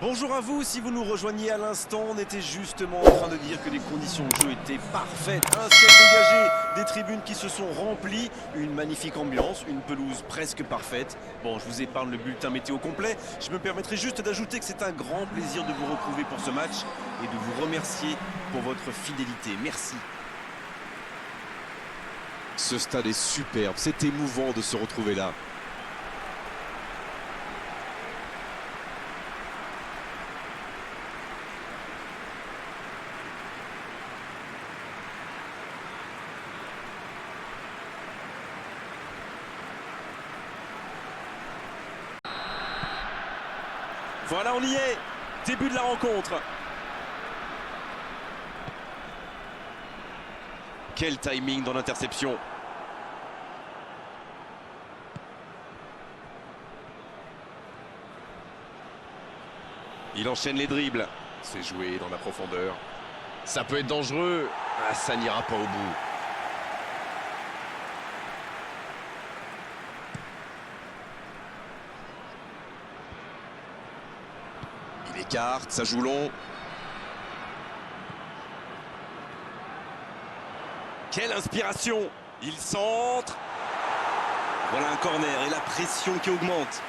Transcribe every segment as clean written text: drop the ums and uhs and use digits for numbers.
Bonjour à vous, si vous nous rejoignez à l'instant, on était justement en train de dire que les conditions de jeu étaient parfaites. Un ciel dégagé, des tribunes qui se sont remplies, une magnifique ambiance, une pelouse presque parfaite. Bon, je vous épargne le bulletin météo complet, je me permettrai juste d'ajouter que c'est un grand plaisir de vous retrouver pour ce match et de vous remercier pour votre fidélité. Merci. Ce stade est superbe, c'est émouvant de se retrouver là. Voilà, on y est. Début de la rencontre. Quel timing dans l'interception. Il enchaîne les dribbles. C'est joué dans la profondeur. Ça peut être dangereux. Ah, ça n'ira pas au bout. Il écarte, ça joue long. Quelle inspiration! Il centre. Voilà un corner et la pression qui augmente.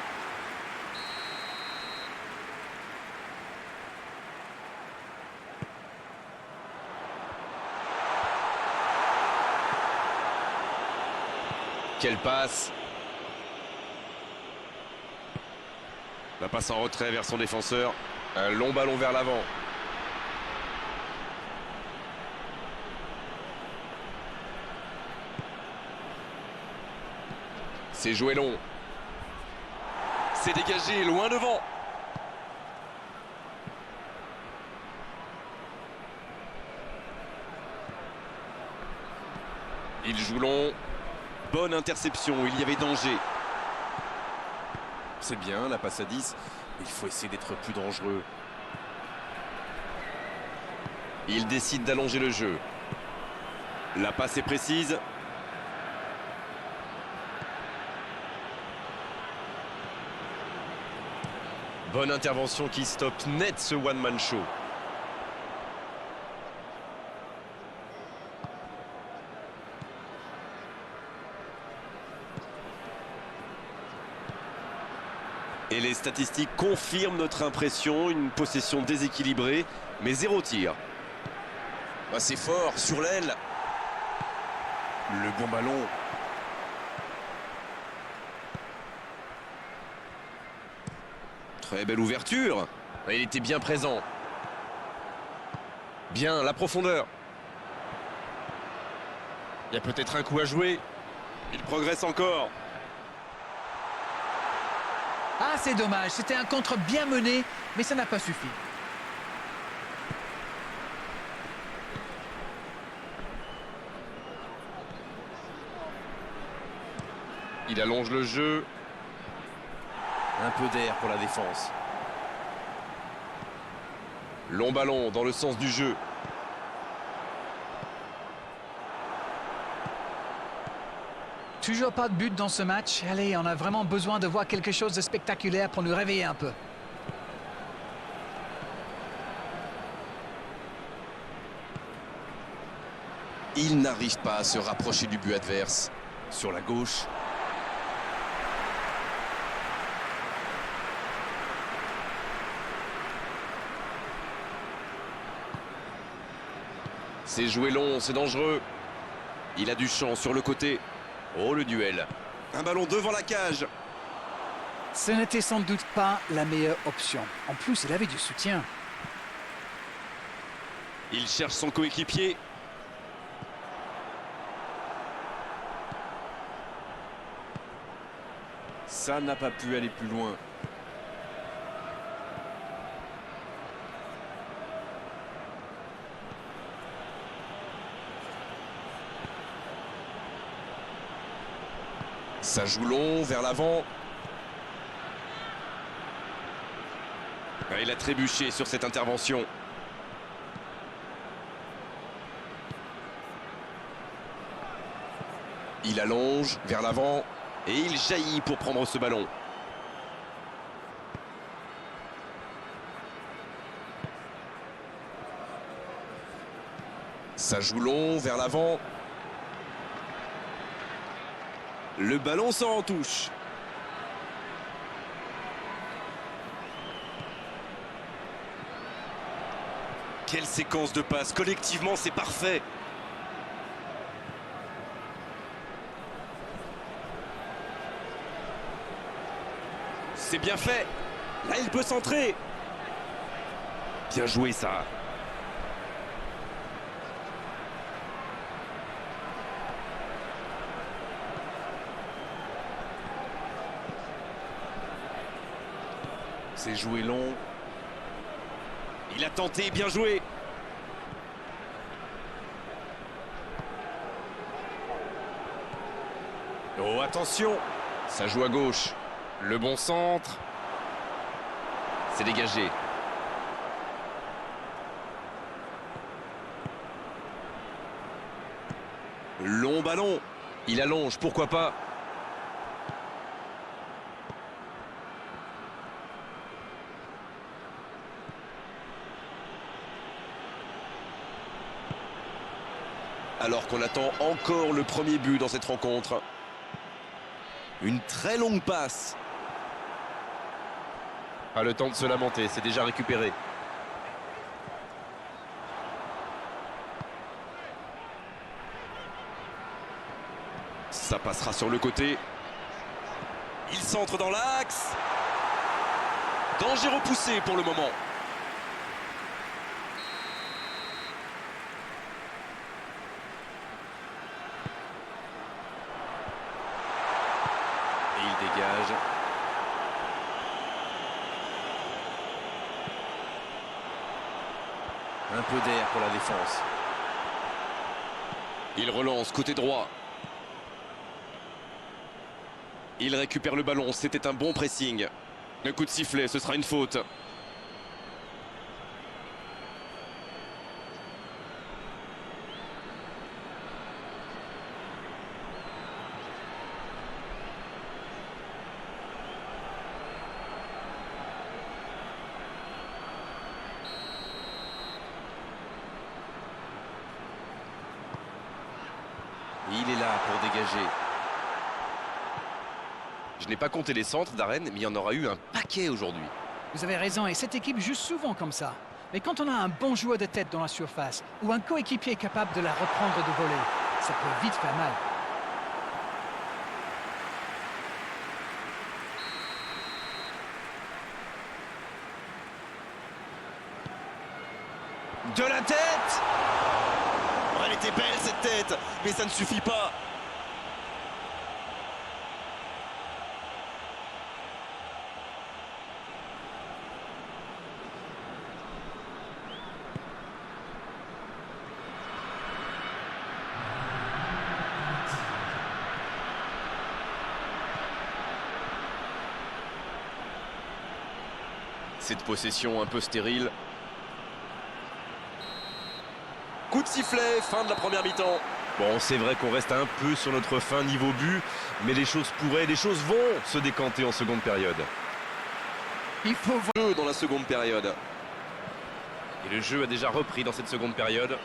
Quelle passe! La passe en retrait vers son défenseur. Un long ballon vers l'avant. C'est joué long. C'est dégagé loin devant. Il joue long. Bonne interception, il y avait danger. C'est bien, la passe à 10. Il faut essayer d'être plus dangereux. Il décide d'allonger le jeu. La passe est précise. Bonne intervention qui stoppe net ce one-man show. Et les statistiques confirment notre impression, une possession déséquilibrée, mais 0 tir. Ah, c'est fort, sur l'aile. Le bon ballon. Très belle ouverture. Il était bien présent. Bien, la profondeur. Il y a peut-être un coup à jouer. Il progresse encore. Ah, c'est dommage, c'était un contre bien mené, mais ça n'a pas suffi. Il allonge le jeu. Un peu d'air pour la défense. Long ballon dans le sens du jeu. Toujours pas de but dans ce match. Allez, on a vraiment besoin de voir quelque chose de spectaculaire pour nous réveiller un peu. Il n'arrive pas à se rapprocher du but adverse. Sur la gauche. C'est joué long, c'est dangereux. Il a du champ sur le côté. Oh, le duel. Un ballon devant la cage. Ce n'était sans doute pas la meilleure option. En plus, il avait du soutien. Il cherche son coéquipier. Ça n'a pas pu aller plus loin. Ça joue long, vers l'avant. Il a trébuché sur cette intervention. Il allonge vers l'avant et il jaillit pour prendre ce ballon. Ça joue long, vers l'avant. Le ballon sort en touche. Quelle séquence de passes. Collectivement, c'est parfait. C'est bien fait. Là, il peut centrer. Bien joué, ça. C'est joué long. Il a tenté, bien joué. Oh, attention. Ça joue à gauche. Le bon centre. C'est dégagé. Long ballon. Il allonge, pourquoi pas. Alors qu'on attend encore le premier but dans cette rencontre. Une très longue passe. Pas le temps de se lamenter, c'est déjà récupéré. Ça passera sur le côté. Il centre dans l'axe. Danger repoussé pour le moment. Et il dégage. Un peu d'air pour la défense. Il relance côté droit. Il récupère le ballon, c'était un bon pressing. Le coup de sifflet, ce sera une faute. Il est là pour dégager. Je n'ai pas compté les centres d'Arène, mais il y en aura eu un paquet aujourd'hui. Vous avez raison, et cette équipe joue souvent comme ça. Mais quand on a un bon joueur de tête dans la surface, ou un coéquipier capable de la reprendre de voler, ça peut vite faire mal. De la tête! Oh, elle était belle cette tête, mais ça ne suffit pas. Cette possession un peu stérile. Coup de sifflet, fin de la première mi-temps. Bon, c'est vrai qu'on reste un peu sur notre fin niveau but, mais les choses vont se décanter en seconde période. Il faut voir. Jeu dans la seconde période. Et le jeu a déjà repris dans cette seconde période.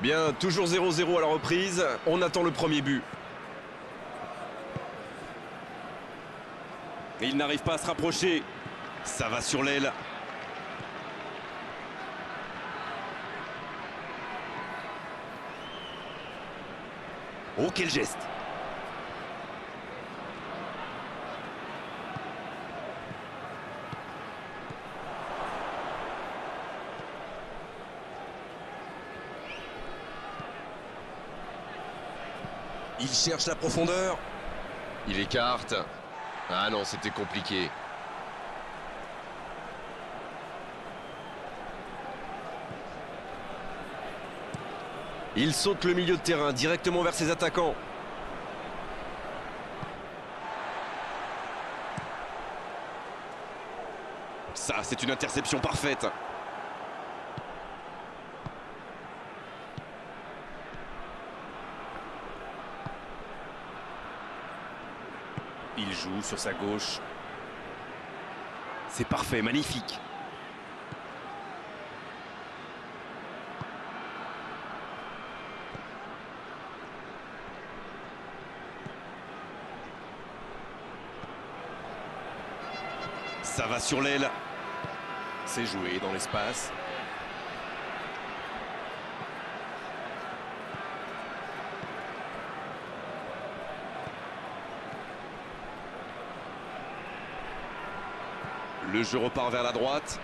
Bien, toujours 0-0 à la reprise. On attend le premier but. Et il n'arrive pas à se rapprocher. Ça va sur l'aile. Oh, quel geste! Il cherche la profondeur. Il écarte. Ah non, c'était compliqué. Il saute le milieu de terrain directement vers ses attaquants. Ça, c'est une interception parfaite. Il joue sur sa gauche. C'est parfait, magnifique. Ça va sur l'aile. C'est joué dans l'espace. Le jeu repart vers la droite.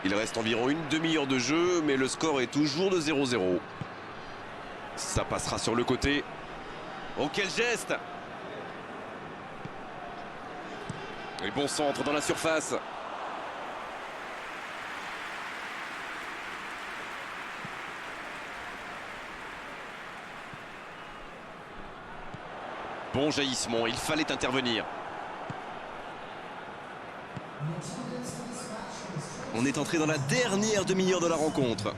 Il reste environ une demi-heure de jeu, mais le score est toujours de 0-0. Ça passera sur le côté. Oh, quel geste! Et bon centre dans la surface. Bon jaillissement, il fallait intervenir. On est entré dans la dernière demi-heure de la rencontre.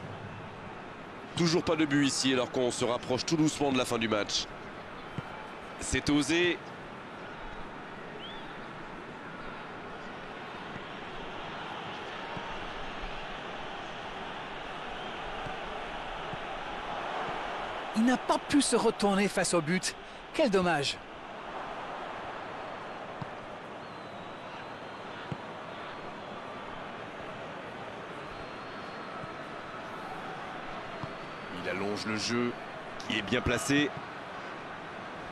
Toujours pas de but ici alors qu'on se rapproche tout doucement de la fin du match. C'est osé. Il n'a pas pu se retourner face au but. Quel dommage. Il allonge le jeu, qui est bien placé.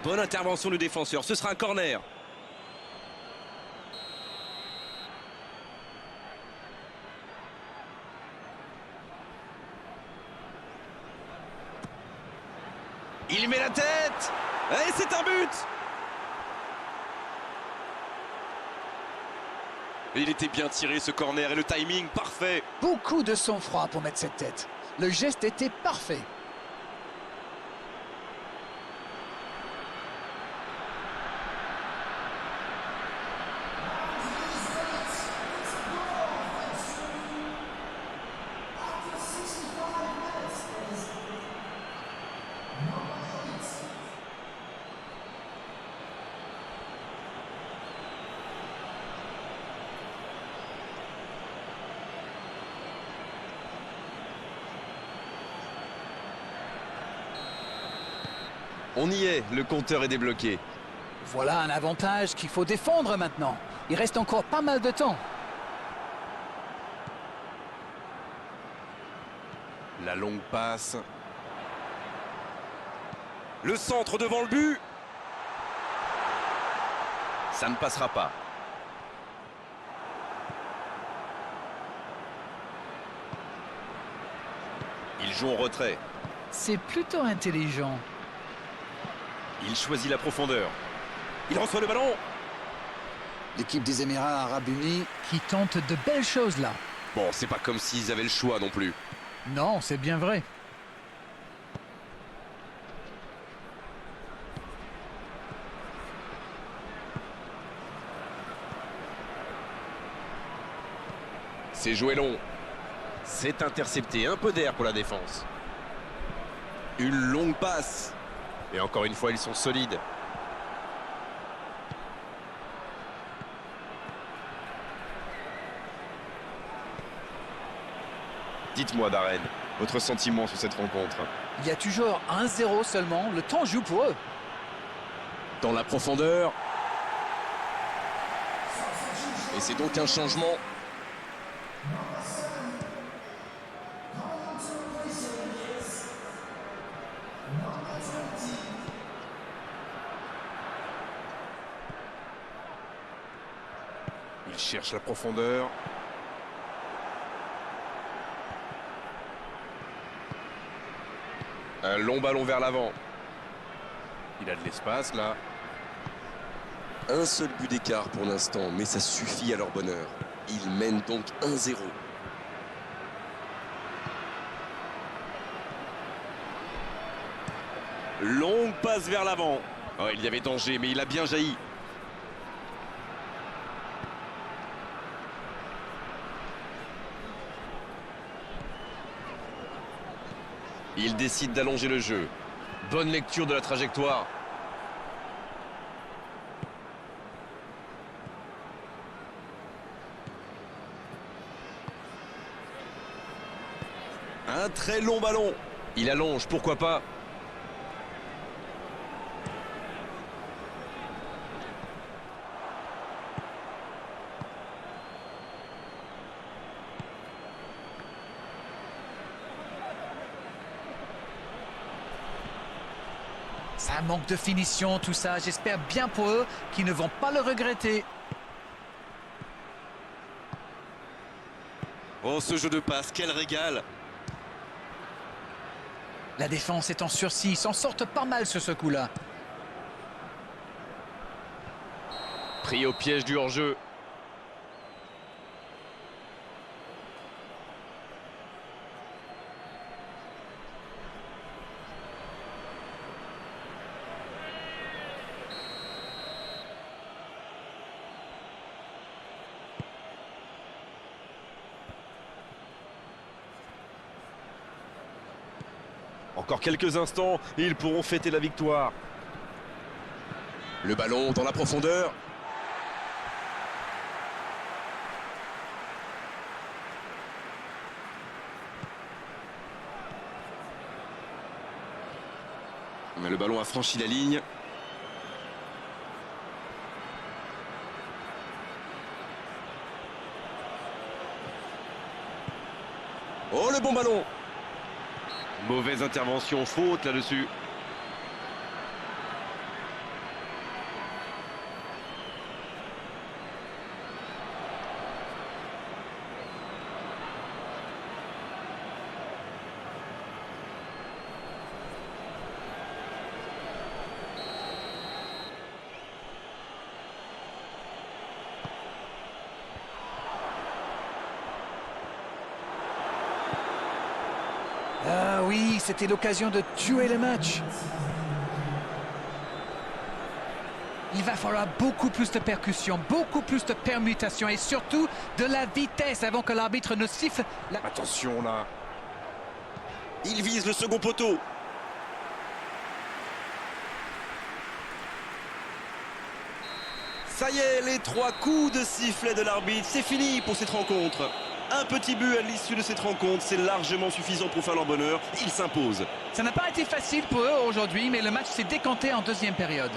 Bonne intervention du défenseur, ce sera un corner. Il met la tête. Et c'est un but. Il était bien tiré ce corner et le timing parfait. Beaucoup de sang-froid pour mettre cette tête. Le geste était parfait. On y est, le compteur est débloqué. Voilà un avantage qu'il faut défendre maintenant. Il reste encore pas mal de temps. La longue passe. Le centre devant le but. Ça ne passera pas. Il joue en retrait. C'est plutôt intelligent. Il choisit la profondeur. Il reçoit le ballon. L'équipe des Émirats Arabes Unis qui tente de belles choses là. Bon, c'est pas comme s'ils avaient le choix non plus. Non, c'est bien vrai. C'est joué long. C'est intercepté. Un peu d'air pour la défense. Une longue passe. Et encore une fois, ils sont solides. Dites-moi, Darren, votre sentiment sur cette rencontre? Il y a toujours 1-0 seulement. Le temps joue pour eux. Dans la profondeur. Et c'est donc un changement. Il cherche la profondeur. Un long ballon vers l'avant. Il a de l'espace là. Un seul but d'écart pour l'instant, mais ça suffit à leur bonheur. Ils mènent donc 1-0. Longue passe vers l'avant. Oh, il y avait danger, mais il a bien jailli. Il décide d'allonger le jeu. Bonne lecture de la trajectoire. Un très long ballon. Il allonge, pourquoi pas. Un manque de finition, tout ça. J'espère bien pour eux qu'ils ne vont pas le regretter. Oh, ce jeu de passe, quel régal! La défense est en sursis, ils s'en sortent pas mal sur ce coup-là. Pris au piège du hors-jeu. Encore quelques instants et ils pourront fêter la victoire. Le ballon dans la profondeur. Mais le ballon a franchi la ligne. Oh, le bon ballon! Mauvaise intervention, faute là-dessus. Ah oui, c'était l'occasion de tuer le match. Il va falloir beaucoup plus de percussion, beaucoup plus de permutations et surtout de la vitesse avant que l'arbitre ne siffle. Attention là. Il vise le second poteau. Ça y est, les 3 coups de sifflet de l'arbitre, c'est fini pour cette rencontre. Un petit but à l'issue de cette rencontre, c'est largement suffisant pour faire leur bonheur. Ils s'imposent. Ça n'a pas été facile pour eux aujourd'hui, mais le match s'est décanté en deuxième période.